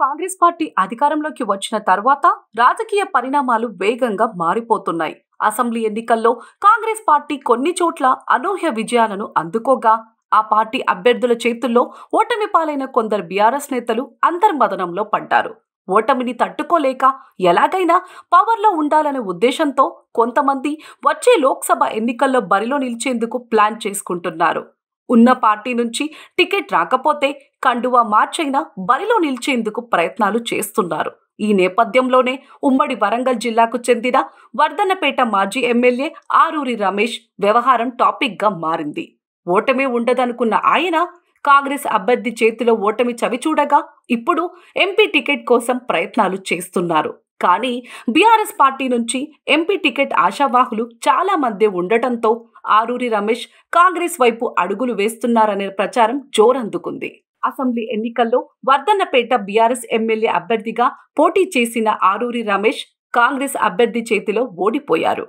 Congress party అధికారంలోకి వచ్చిన తర్వాత రాజకీయ పరిణామాలు వేగంగా మారిపోతున్నాయి. అసెంబ్లీ ఎన్నికల్లో కాంగ్రెస్ పార్టీ కొన్ని చోట్ల అనూహ్య విజయాలను అందుకోగా, ఆ పార్టీ అభ్యర్థుల చేతుల్లో ఓటమి పాలైన కొందరు బీఆర్ఎస్ నేతలు అంతర్మథనంలో పడ్డారు. ఓటమిని తట్టుకోలేక ఎలాగైనా పవర్లో ఉండాలనే ఉద్దేశంతో కొంతమంది వచ్చే లోక్సభ ఎన్నికల్లో బరిలో నిలిచేందుకు ప్లాన్ చేసుకుంటున్నారు. ఉన్న పార్టీ నుంచి టికెట్ రాకపోతే కండువా మార్చైనా బరిలో నిలిచేందుకు ప్రయత్నాలు చేస్తున్నారు. ఈ నేపథ్యంలోనే ఉమ్మడి వరంగల్ జిల్లాకు చెందిన వర్ధన్నపేట మాజీ ఎమ్మెల్యే ఆరూరి రమేష్ వ్యవహారం టాపిక్గా మారింది. ఓటమి ఉండదనుకున్న ఆయన కాంగ్రెస్ అభ్యర్థి చేతిలో ఓటమి చవిచూడగా ఇప్పుడు ఎంపీ టికెట్ కోసం ప్రయత్నాలు చేస్తున్నారు. కానీ బీఆర్ఎస్ పార్టీ నుంచి ఎంపీ టికెట్ ఆశావాహులు చాలా మంది ఉండటంతో ఆరూరి రమేష్ కాంగ్రెస్ వైపు అడుగులు వేస్తున్నారనే ప్రచారం జోరందుకుంది. అసెంబ్లీ ఎన్నికల్లో వర్ధన్నపేట బీఆర్ఎస్ ఎమ్మెల్యే అభ్యర్థిగా పోటీ చేసిన ఆరూరి రమేష్ కాంగ్రెస్ అభ్యర్థి చేతిలో ఓడిపోయారు.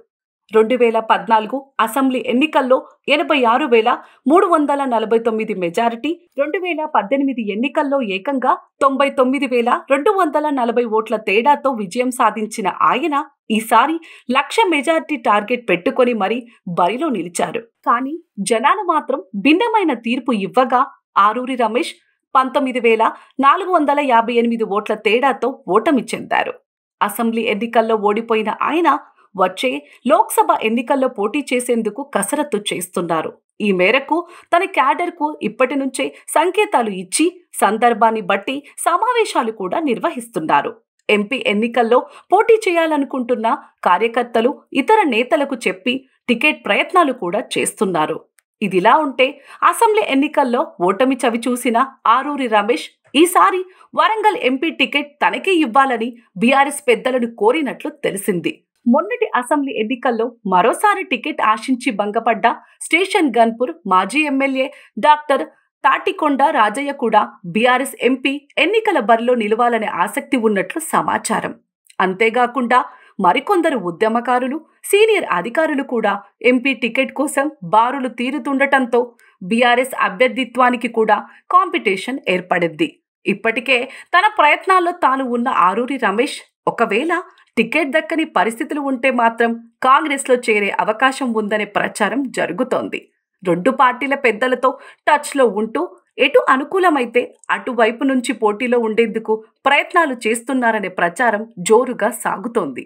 2014 అసెంబ్లీ ఎన్నికల్లో 86,349 మెజారిటీ, 2018 ఎన్నికల్లో ఏకంగా 99,240 ఓట్ల తేడాతో విజయం సాధించిన ఆయన ఈసారి 1,00,000 మెజారిటీ టార్గెట్ పెట్టుకొని మరీ బరిలో నిలిచారు. కానీ జనాలు మాత్రం భిన్నమైన తీర్పు ఇవ్వగా ఆరూరి రమేష్ 19,458 ఓట్ల తేడాతో ఓటమి చెందారు. అసెంబ్లీ ఎన్నికల్లో ఓడిపోయిన ఆయన వచ్చే లోక్సభ ఎన్నికల్లో పోటీ చేసేందుకు కసరత్తు చేస్తున్నారు. ఈ మేరకు తన క్యాడర్కు ఇప్పటి నుంచే సంకేతాలు ఇచ్చి సందర్భాన్ని బట్టి సమావేశాలు కూడా నిర్వహిస్తున్నారు. ఎంపీ ఎన్నికల్లో పోటీ చేయాలనుకుంటున్న కార్యకర్తలు ఇతర నేతలకు చెప్పి టికెట్ ప్రయత్నాలు కూడా చేస్తున్నారు. ఇదిలా ఉంటే అసెంబ్లీ ఎన్నికల్లో ఓటమి చవిచూసిన ఆరూరి రమేష్ ఈసారి వరంగల్ ఎంపీ టికెట్ తనకే ఇవ్వాలని బీఆర్ఎస్ పెద్దలను కోరినట్లు తెలిసింది. మొన్నటి అసెంబ్లీ ఎన్నికల్లో మరోసారి టికెట్ ఆశించి భంగపడ్డ స్టేషన్ గన్పూర్ మాజీ ఎమ్మెల్యే డాక్టర్ తాటికొండ రాజయ్య కూడా బీఆర్ఎస్ ఎంపీ ఎన్నికల బరిలో నిలవాలనే ఆసక్తి ఉన్నట్లు సమాచారం. అంతేకాకుండా మరికొందరు ఉద్యమకారులు, సీనియర్ అధికారులు కూడా ఎంపీ టికెట్ కోసం బారులు తీరుతుండటంతో బీఆర్ఎస్ అభ్యర్థిత్వానికి కూడా కాంపిటీషన్ ఏర్పడింది. ఇప్పటికే తన ప్రయత్నాల్లో తాను ఉన్న ఆరూరి రమేష్ ఒకవేళ టికెట్ దక్కని పరిస్థితులు ఉంటే మాత్రం కాంగ్రెస్లో చేరే అవకాశం ఉందనే ప్రచారం జరుగుతోంది. రెండు పార్టీల పెద్దలతో టచ్లో ఉంటూ ఎటు అనుకూలమైతే అటువైపు నుంచి పోటీలో ఉండేందుకు ప్రయత్నాలు చేస్తున్నారనే ప్రచారం జోరుగా సాగుతోంది.